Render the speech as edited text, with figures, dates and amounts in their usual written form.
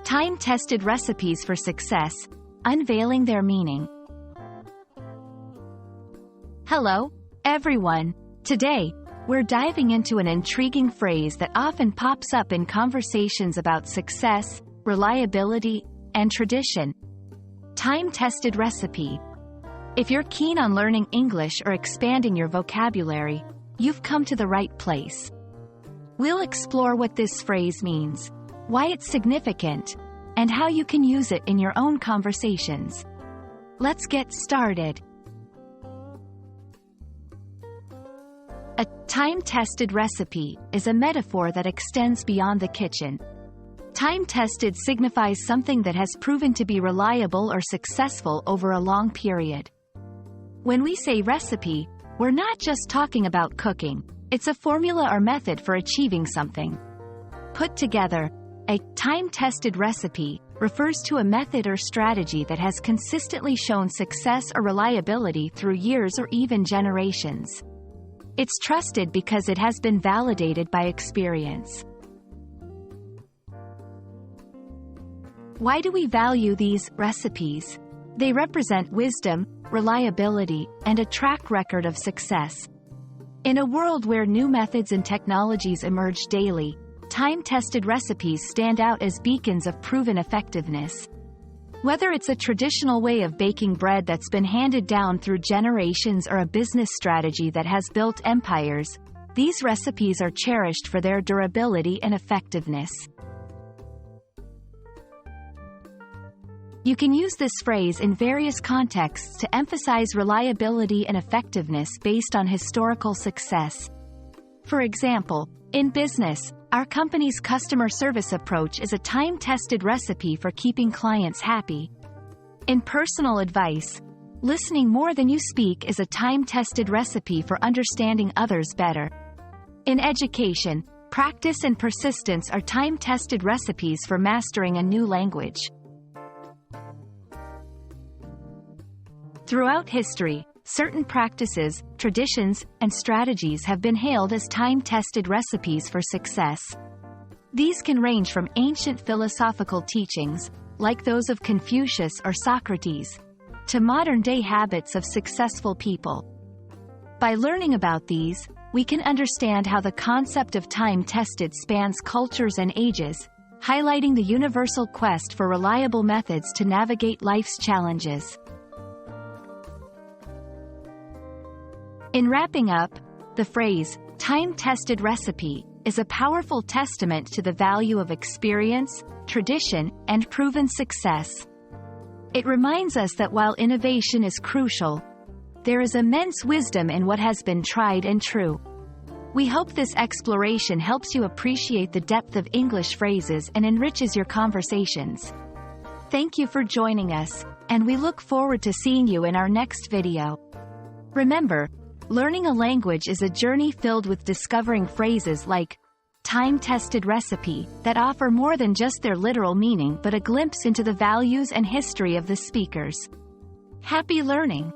Time-tested recipes for success, unveiling their meaning. Hello, everyone. Today, we're diving into an intriguing phrase that often pops up in conversations about success, reliability, and tradition. Time-tested recipe. If you're keen on learning English or expanding your vocabulary, you've come to the right place. We'll explore what this phrase means, why it's significant, and how you can use it in your own conversations. Let's get started. A time-tested recipe is a metaphor that extends beyond the kitchen. Time-tested signifies something that has proven to be reliable or successful over a long period. When we say recipe, we're not just talking about cooking. It's a formula or method for achieving something. Put together, a time-tested recipe refers to a method or strategy that has consistently shown success or reliability through years or even generations. It's trusted because it has been validated by experience. Why do we value these recipes? They represent wisdom, reliability, and a track record of success. In a world where new methods and technologies emerge daily, time-tested recipes stand out as beacons of proven effectiveness. Whether it's a traditional way of baking bread that's been handed down through generations or a business strategy that has built empires, these recipes are cherished for their durability and effectiveness. You can use this phrase in various contexts to emphasize reliability and effectiveness based on historical success. For example, in business, our company's customer service approach is a time-tested recipe for keeping clients happy. In personal advice, listening more than you speak is a time-tested recipe for understanding others better. In education, practice and persistence are time-tested recipes for mastering a new language. Throughout history, certain practices, traditions, and strategies have been hailed as time-tested recipes for success. These can range from ancient philosophical teachings, like those of Confucius or Socrates, to modern-day habits of successful people. By learning about these, we can understand how the concept of time-tested spans cultures and ages, highlighting the universal quest for reliable methods to navigate life's challenges. In wrapping up, the phrase, time-tested recipe, is a powerful testament to the value of experience, tradition, and proven success. It reminds us that while innovation is crucial, there is immense wisdom in what has been tried and true. We hope this exploration helps you appreciate the depth of English phrases and enriches your conversations. Thank you for joining us, and we look forward to seeing you in our next video. Remember, learning a language is a journey filled with discovering phrases like time-tested recipe that offer more than just their literal meaning but a glimpse into the values and history of the speakers. Happy learning!